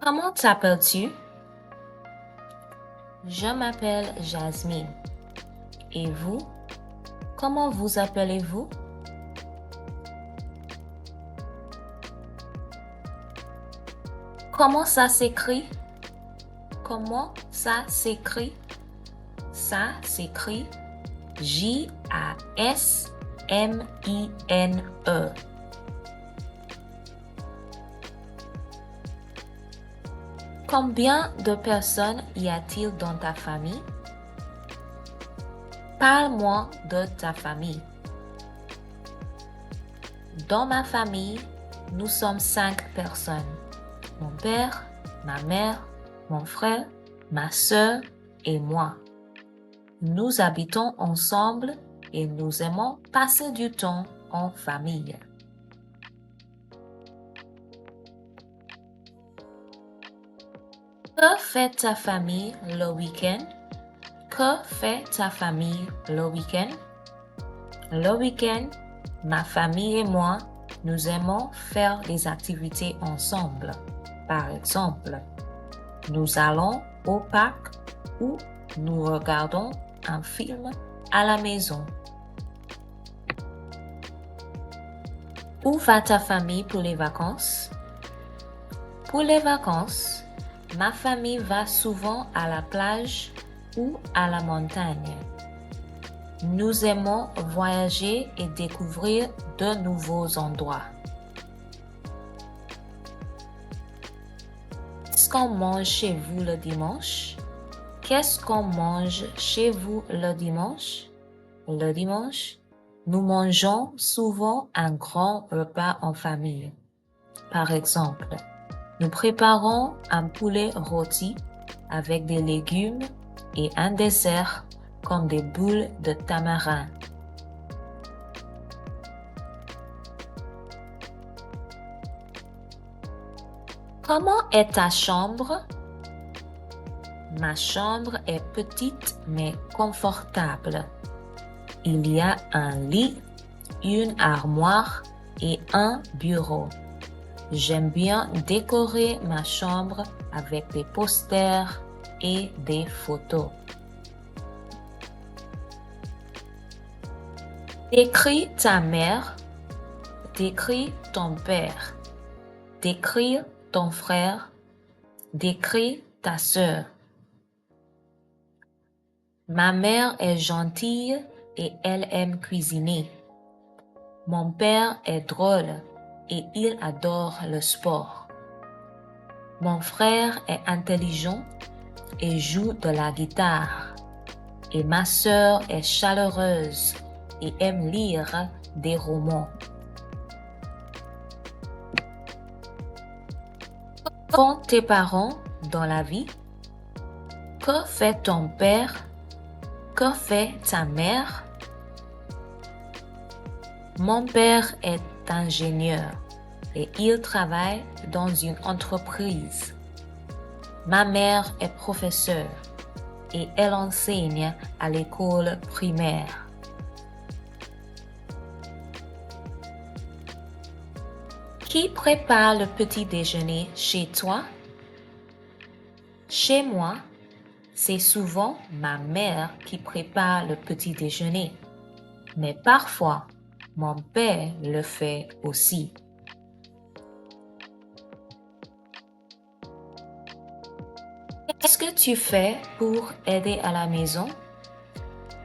Comment t'appelles-tu? Je m'appelle Jasmine. Et vous? Comment vous appelez-vous? Comment ça s'écrit? Comment ça s'écrit? Ça s'écrit Jasmine. Combien de personnes y a-t-il dans ta famille? Parle-moi de ta famille. Dans ma famille, nous sommes 5 personnes. Mon père, ma mère, mon frère, ma sœur et moi. Nous habitons ensemble et nous aimons passer du temps en famille. Que fait ta famille le week-end? Que fait ta famille le week-end? Le week-end, ma famille et moi, nous aimons faire des activités ensemble. Par exemple, nous allons au parc ou nous regardons un film à la maison. Où va ta famille pour les vacances? Pour les vacances, ma famille va souvent à la plage ou à la montagne. Nous aimons voyager et découvrir de nouveaux endroits. Qu'est-ce qu'on mange chez vous le dimanche? Qu'est-ce qu'on mange chez vous le dimanche? Le dimanche, nous mangeons souvent un grand repas en famille. Par exemple, nous préparons un poulet rôti avec des légumes et un dessert comme des boules de tamarin. Comment est ta chambre? Ma chambre est petite mais confortable. Il y a un lit, une armoire et un bureau. J'aime bien décorer ma chambre avec des posters et des photos. Décris ta mère, décris ton père, décris ton frère, décris ta sœur. Ma mère est gentille et elle aime cuisiner. Mon père est drôle et il adore le sport. Mon frère est intelligent et joue de la guitare. Et ma sœur est chaleureuse et aime lire des romans. Que font tes parents dans la vie? Que fait ton père? Que fait ta mère? Mon père est ingénieur et il travaille dans une entreprise. Ma mère est professeure et elle enseigne à l'école primaire. Qui prépare le petit déjeuner chez toi? Chez moi, c'est souvent ma mère qui prépare le petit déjeuner, mais parfois, mon père le fait aussi. Qu'est-ce que tu fais pour aider à la maison?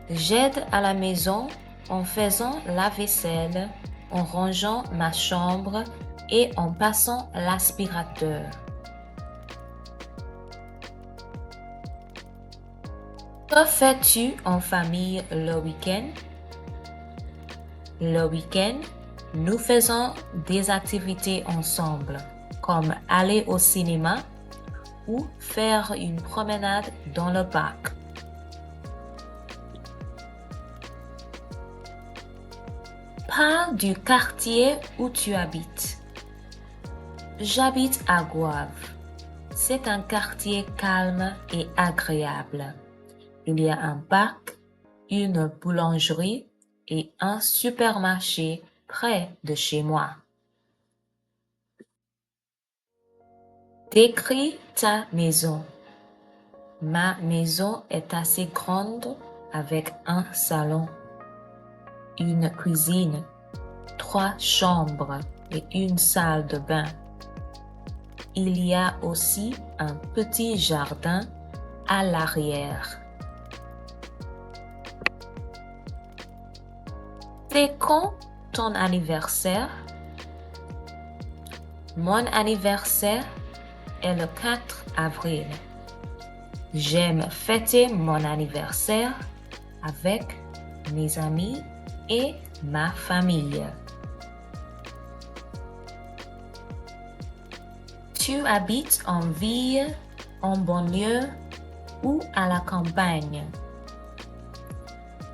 J'aide à la maison en faisant la vaisselle, en rangeant ma chambre et en passant l'aspirateur. Que fais-tu en famille le week-end? Le week-end, nous faisons des activités ensemble, comme aller au cinéma ou faire une promenade dans le parc. Parle du quartier où tu habites. J'habite à Goave. C'est un quartier calme et agréable. Il y a un parc, une boulangerie et un supermarché près de chez moi. Décris ta maison. Ma maison est assez grande avec un salon, une cuisine, 3 chambres et une salle de bain. Il y a aussi un petit jardin à l'arrière. C'est quand ton anniversaire? Mon anniversaire est le 4 avril. J'aime fêter mon anniversaire avec mes amis et ma famille. Tu habites en ville, en banlieue ou à la campagne?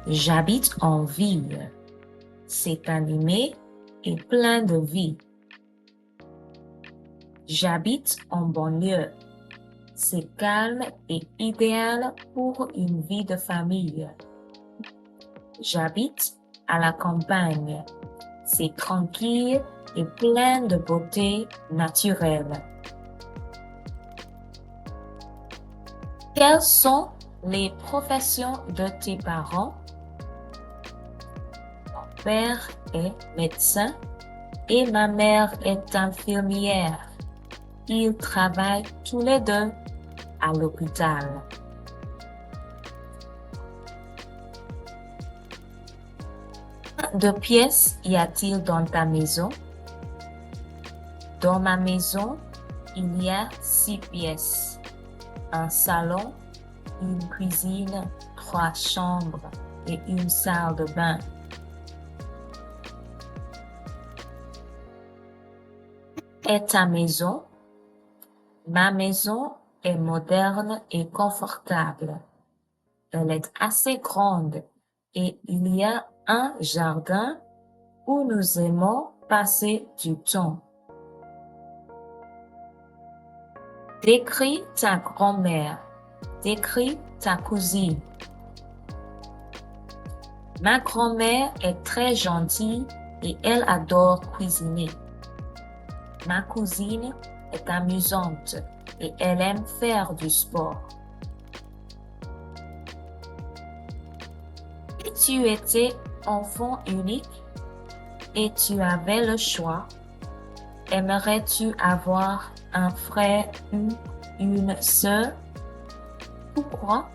J'habite en ville. C'est animé et plein de vie. J'habite en banlieue. C'est calme et idéal pour une vie de famille. J'habite à la campagne. C'est tranquille et plein de beauté naturelle. Quelles sont les professions de tes parents? Mon père est médecin et ma mère est infirmière. Ils travaillent tous les deux à l'hôpital. Combien de pièces y a-t-il dans ta maison? Dans ma maison, il y a 6 pièces. Un salon, une cuisine, 3 chambres et une salle de bain. Est ta maison? Ma maison est moderne et confortable. Elle est assez grande et il y a un jardin où nous aimons passer du temps. Décris ta grand-mère. Décris ta cousine. Ma grand-mère est très gentille et elle adore cuisiner. Ma cousine est amusante et elle aime faire du sport. Si tu étais enfant unique et tu avais le choix, aimerais-tu avoir un frère ou une sœur? Pourquoi?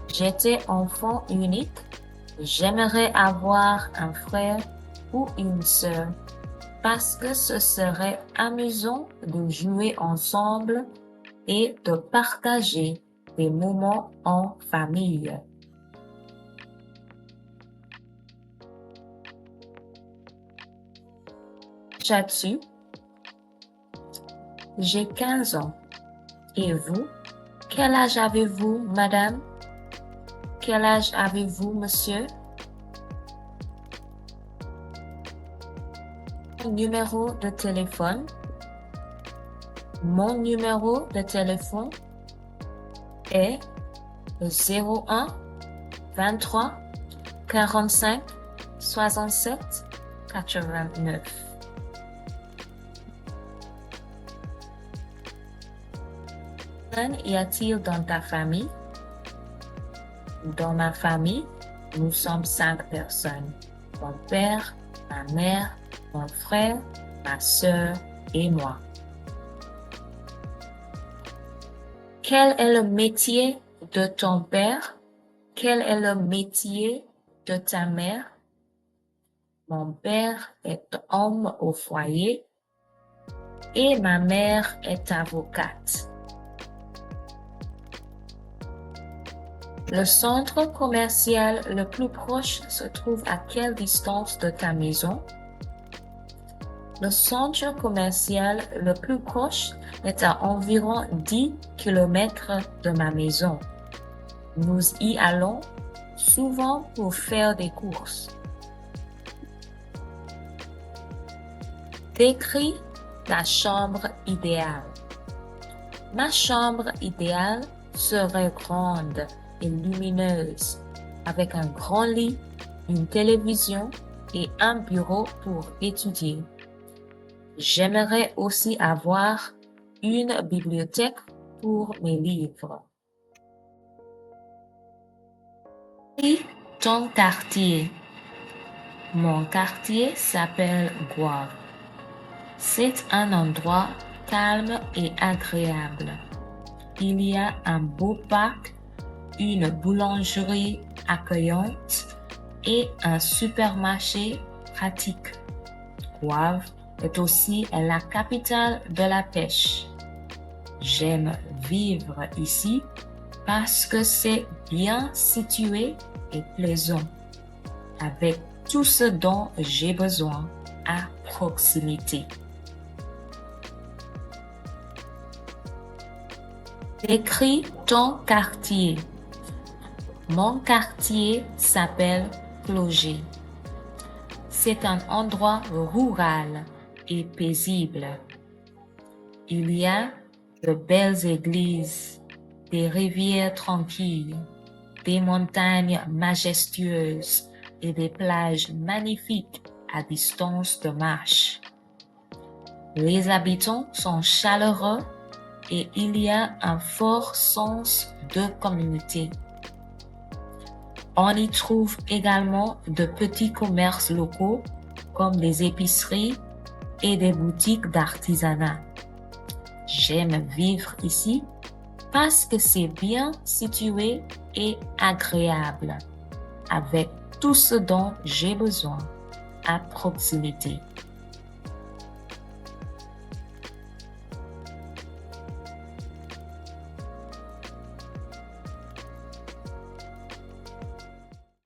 J'étais enfant unique. J'aimerais avoir un frère ou une sœur parce que ce serait amusant de jouer ensemble et de partager des moments en famille. Qu'as-tu? J'ai 15 ans. Et vous? Quel âge avez-vous, madame? Quel âge avez-vous, monsieur? Numéro de téléphone. Mon numéro de téléphone est 01 23 45 67 89. Y a-t-il dans ta famille? Dans ma famille, nous sommes 5 personnes. Mon père, ma mère, mon frère, ma sœur et moi. Quel est le métier de ton père? Quel est le métier de ta mère? Mon père est homme au foyer et ma mère est avocate. Le centre commercial le plus proche se trouve à quelle distance de ta maison? Le centre commercial le plus proche est à environ 10 km de ma maison. Nous y allons souvent pour faire des courses. Décris ta chambre idéale. Ma chambre idéale serait grande et lumineuse, avec un grand lit, une télévision et un bureau pour étudier. J'aimerais aussi avoir une bibliothèque pour mes livres. Et ton quartier? Mon quartier s'appelle Guave. C'est un endroit calme et agréable. Il y a un beau parc, une boulangerie accueillante et un supermarché pratique. Guave est aussi la capitale de la pêche. J'aime vivre ici parce que c'est bien situé et plaisant, avec tout ce dont j'ai besoin à proximité. Décris ton quartier. Mon quartier s'appelle Cloger. C'est un endroit rural et paisible. Il y a de belles églises, des rivières tranquilles, des montagnes majestueuses et des plages magnifiques à distance de marche. Les habitants sont chaleureux et il y a un fort sens de communauté. On y trouve également de petits commerces locaux comme des épiceries et des boutiques d'artisanat. J'aime vivre ici parce que c'est bien situé et agréable, avec tout ce dont j'ai besoin à proximité.